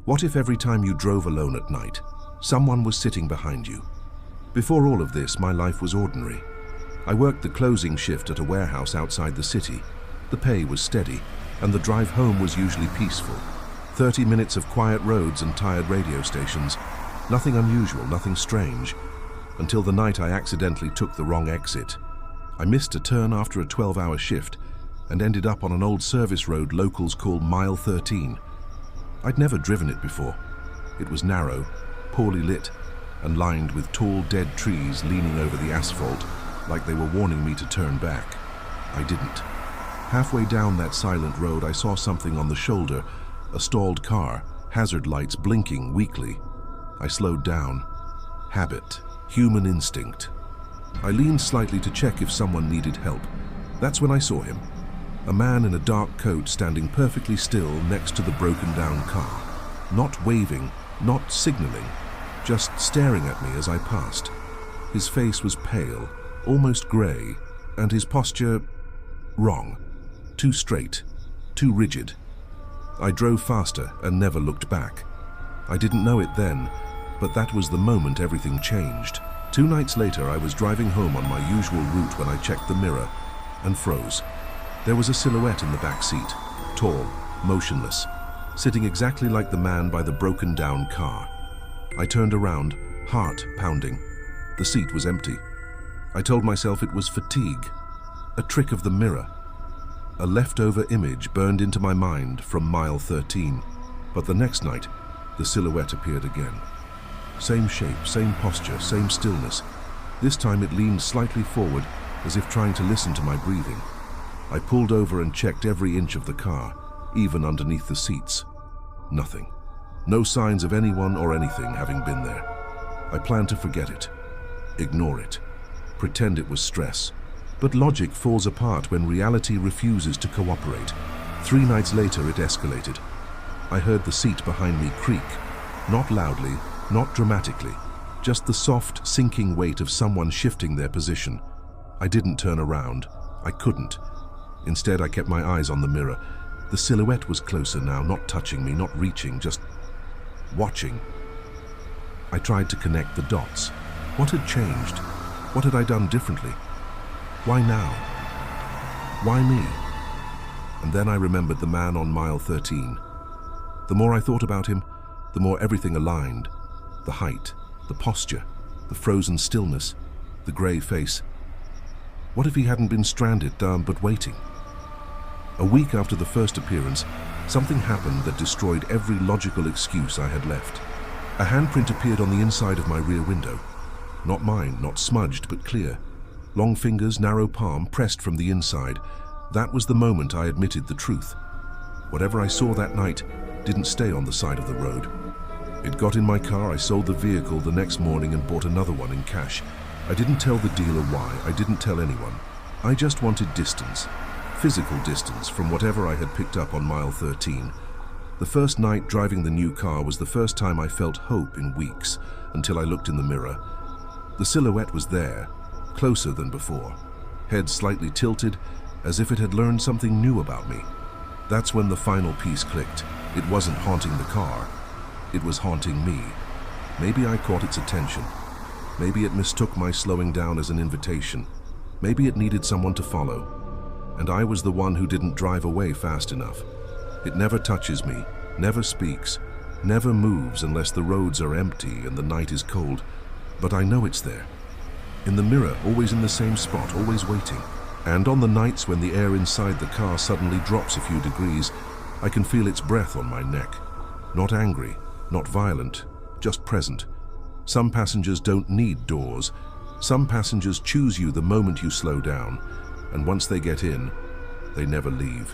What if every time you drove alone at night, someone was sitting behind you? Before all of this, my life was ordinary. I worked the closing shift at a warehouse outside the city. The pay was steady, and the drive home was usually peaceful. 30 minutes of quiet roads and tired radio stations. Nothing unusual, nothing strange, until the night I accidentally took the wrong exit. I missed a turn after a 12-hour shift and ended up on an old service road locals call Mile 13. I'd never driven it before. It was narrow, poorly lit, and lined with tall, dead trees leaning over the asphalt like they were warning me to turn back. I didn't. Halfway down that silent road, I saw something on the shoulder, a stalled car, hazard lights blinking weakly. I slowed down. Habit, human instinct. I leaned slightly to check if someone needed help. That's when I saw him. A man in a dark coat standing perfectly still next to the broken down car. Not waving, not signaling, just staring at me as I passed. His face was pale, almost grey, and his posture wrong. Too straight, too rigid. I drove faster and never looked back. I didn't know it then, but that was the moment everything changed. 2 nights later, I was driving home on my usual route when I checked the mirror and froze. There was a silhouette in the back seat, tall, motionless, sitting exactly like the man by the broken down car. I turned around, heart pounding. The seat was empty. I told myself it was fatigue, a trick of the mirror. A leftover image burned into my mind from Mile 13. But the next night, the silhouette appeared again. Same shape, same posture, same stillness. This time it leaned slightly forward, as if trying to listen to my breathing. I pulled over and checked every inch of the car, even underneath the seats. Nothing. No signs of anyone or anything having been there. I planned to forget it, ignore it, pretend it was stress. But logic falls apart when reality refuses to cooperate. 3 nights later, it escalated. I heard the seat behind me creak, not loudly, not dramatically, just the soft, sinking weight of someone shifting their position. I didn't turn around. I couldn't. Instead, I kept my eyes on the mirror. The silhouette was closer now, not touching me, not reaching, just watching. I tried to connect the dots. What had changed? What had I done differently? Why now? Why me? And then I remembered the man on Mile 13. The more I thought about him, the more everything aligned. The height, the posture, the frozen stillness, the grey face. What if he hadn't been stranded down but waiting? A week after the first appearance, something happened that destroyed every logical excuse I had left. A handprint appeared on the inside of my rear window. Not mine, not smudged, but clear. Long fingers, narrow palm, pressed from the inside. That was the moment I admitted the truth. Whatever I saw that night didn't stay on the side of the road. It got in my car, I sold the vehicle the next morning and bought another one in cash. I didn't tell the dealer why, I didn't tell anyone. I just wanted distance. Physical distance from whatever I had picked up on Mile 13. The first night driving the new car was the first time I felt hope in weeks, until I looked in the mirror. The silhouette was there, closer than before, head slightly tilted, as if it had learned something new about me. That's when the final piece clicked. It wasn't haunting the car, it was haunting me. Maybe I caught its attention. Maybe it mistook my slowing down as an invitation. Maybe it needed someone to follow. And I was the one who didn't drive away fast enough. It never touches me, never speaks, never moves unless the roads are empty and the night is cold. But I know it's there. In the mirror, always in the same spot, always waiting. And on the nights when the air inside the car suddenly drops a few degrees, I can feel its breath on my neck. Not angry, not violent, just present. Some passengers don't need doors. Some passengers choose you the moment you slow down, and once they get in, they never leave.